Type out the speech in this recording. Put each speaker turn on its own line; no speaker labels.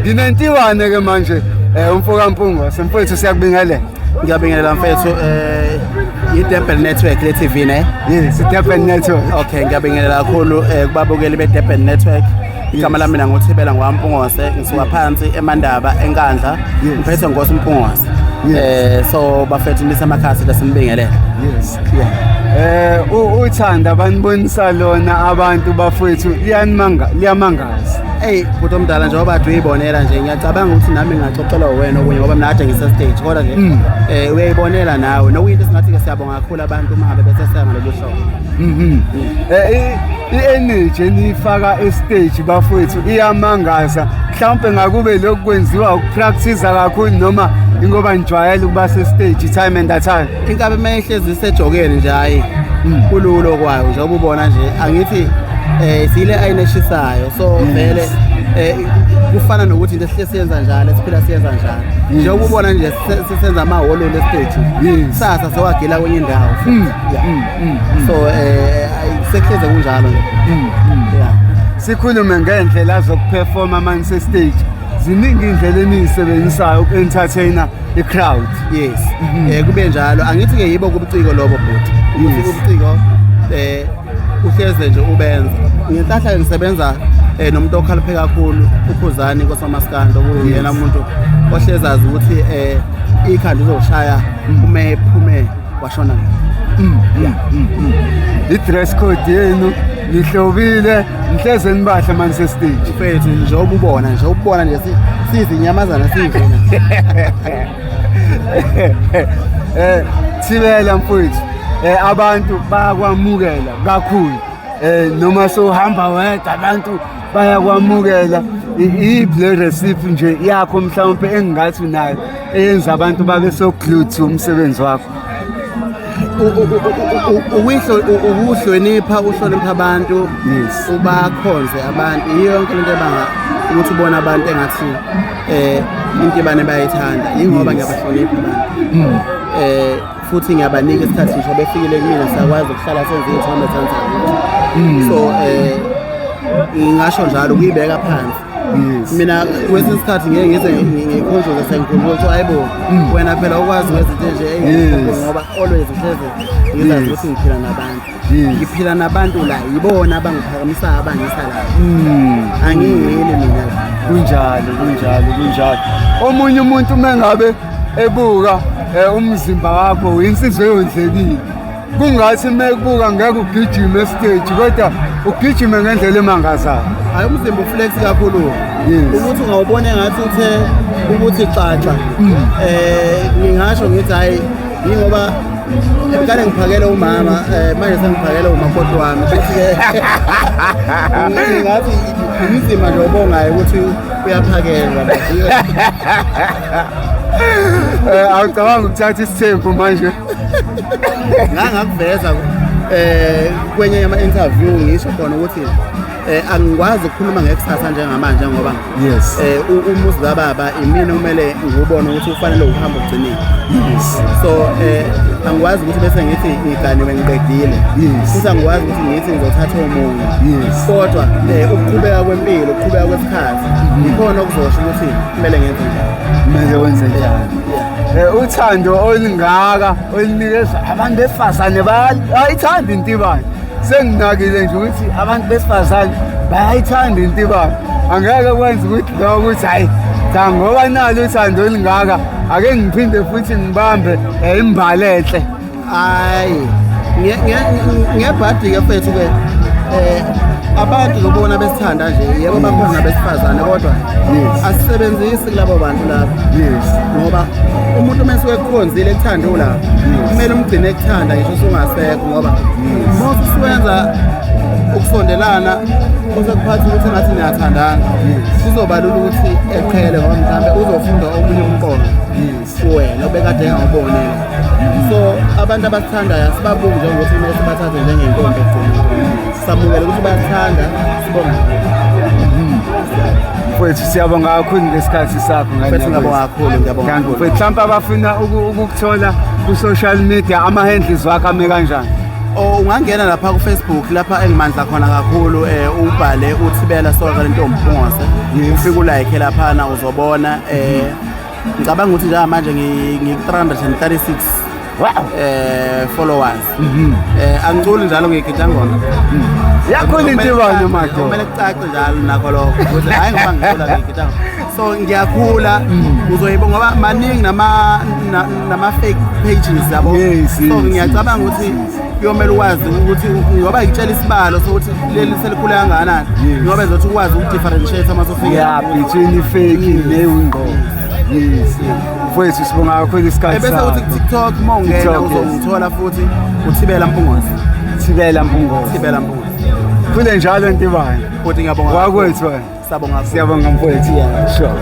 Nginentiwane ke manje umfoka Mpungo semfowethu siyakubingelela.
Ngiyabingelela mfethu iDurban Network le TV ne.
Yes, iDurban Network.
Okay, ngiyabingelela kakhulu kubabukeli beDurban Network. Igama lami mina ngoThibela Ngwampungose, ngisuka phansi eMandaba eNkandla, ngiphethe ngosi Mpungose. So bafethu nisemakhasi lasinibingelela.
Yes. Yeah. Uthanda banibonisa lona abantu bafethu liyamangaza.
Hey, kuthi omdala njengoba kade uyibonela nje ngiyacabanga ukuthi nami ngingaxoxelwa wena okunye ngoba mina kade ngise stage kodwa nje uyayibonela nawe nokuyinto singathi ke siyabonga kakhulu abantu uma ngabe beseseka ngalolu hlobo.
I-energy enifaka estage bafethu iyamangaza. Mhlawumbe ngakube lokhu kwenziwa ukupractice kakhulu noma ingoba nijwayele ukuba se-stage time and time.
Inkabe mayihlezi isejokeni nje hayi kululo kwayo njengoba ubona nje angithi sile ayineshisayo so vele kufana nokuthi into esihle siyenza njalo esiphila siyenza njalo njengoba ubona nje sisenza amahholo le stage sasa sewagila kwenye indawo so sekuhleze kunjalo
yeah. Sikhulume ngendlela zokuperforma manje stage ziningi indlela enizisebenzisayo uku-entertainer i-crowd.
Yes. Kube njalo angithi ke yibo kubuciko lobo bhuti ubuciko uhleze nje ubenza ngenhlahla ngisebenza nomuntu okhaliphe kakhulu uPhuzani koSamaskando kuyena umuntu ohlezazi ukuthi ikhanda uzoshaya uma ephume washona
i-dress code yenu lihlobile nihleze nibahla manje se-stage
mfethu njengoba ubona nje sizinyamazana sivena
Thibela mfowethu abantu bayakwamukela kakhulu noma sohamba wedwa abantu bayakwamukela i-play recipe nje yakho mhlawumbe engingathi nayo eyenza abantu babe so glued to umsebenzi wakho.
Ukuhlonipha abantu ubakhonze abantu iyo yonke lento ebanga ukuthi ubona abantu engathi into ibane bayithanda ingoba ngiyabahlonipha abantu futhi ngiyabanika isikhathi ngisho befikile kumina siyakwazi ukuhlala senze izithombe zanzani so ngingasho njalo ukuyibeka phansi mina kwesinye isikhathi ngeke ngize ngikhonjoze sengikhuluma ukuthi hayibo wena phela ukwazi ngezinto nje ngoba always uhleze ngizazi ukuthi ngiphila nabantu ngiphila nabantu la yibona abangiphakamisa abangisa la angiyini mina
kunjalo omunye umuntu mengabe ebuka umzimba wakho insizwe yondlekile kungathi mekubuka ngeke ugijime estage kodwa ugijime ngendlela emangazayo.
Hayi umzimba uflex kakhulu ukuthi ungawubona engathi uthe ukuthi xaxa ngingasho ngithi hayi ngoba ngikade ngiphakele umama manje sengiphakele umakoti wami futhi ke ngathi umzimba nje obongayo ukuthi uyaphakelwa
awucabanga ukuthatha isithembu manje
ngangakuveza kwenye ama-interview ngisho khona ukuthi angikwazi ukukhuluma ngekusasa njengamanje ngoba umuzi kababa imini kumele ngiwubone ukuthi ufanele uhamba ugcinile so angikwazi ukuthi bese ngithi ngiganiwe ngiqedile futhi angikwazi ukuthi ngithi ngizothatha omunye kodwa ukuqhubeka kwempilo ukuqhubeka kwesikhathi ikhona okuzosho ukuthi kumele ngenze njalo
kumele wenze njalo. Uthando olungaka olunikeza abantu besifazane bayayithanda intibane. Senginakile nje ukuthi abantu besifazane bayayithanda intibane. Angeke kwenze ukuthi lo ukuthi hayi cha ngoba nalo uthando olungaka ake ngiphinde futhi ngibambe imbalehle.
Hayi ngiyabhadi ke mfethu ke abantu zobona besithanda nje yebo bakhona besifazane kodwa asisebenzisi kulabo bantu labo ngoba umuntu mase wekukhonzile ekuthanda ulapha kumele umgcine ekuthanda ngisho usungasekho ngoba mase usuwenza ukusondelana usekuphatha ukuthi ngathi niyathandana kuzoba lula ukuthi eqhele ngoba mhlambe uzofunda omunye umqondo wena obekade engawubonela so abantu abasithandayo asibabuki njengokuthi kumele sibathathe njengeyintombi egcinile samukela ukuthi bayathanda sibonga
mfowethu siyabonga kakhulu ngesikhathi sakho
ngiyabonga kakhulu ngiyabonga
mfowethu mhlawumbe abafuna ukukuthola ku-social media ama-handles wakho ame kanjani?
Ungangena lapha ku Facebook lapha engimandla khona kakhulu ubhale uThibela Solakala Ntombi Mpungose ufike ulayikhe laphana uzobona ngicabanga ukuthi njengamanje ngi-336
Wow.
Followers. Angiculi njalo ngegitangoma.
Yakhona intibane manje.
Kumele kucace njalo nakho lokho ukuthi hayi ngoba ngicula ngegitangoma. So ngiyakhula uzoyibona ngoba maningi nama fake pages yabo. So ngiyacabanga ukuthi kuyomela ukwazi ukuthi ngoba ngitshela isibalo sokuthi leli selikhule kangakanani. Ngoba ezothi ukwazi ukudifferentiate ama sofika.
Yeah, between fake neyingqo. Yes. Mfowethu sibonga kakhulu isikhathi
sakho. Ebese uthi TikTok mawungena uzongithola futhi uThibela Mpungose.
Thibela Mpungose.
Thibela Mpungose.
Kule njalo Ntibane.
Futhi ngiyabonga.
Wakwethu wena.
Siyabonga.
Siyabonga mfowethu. Yeah, sure.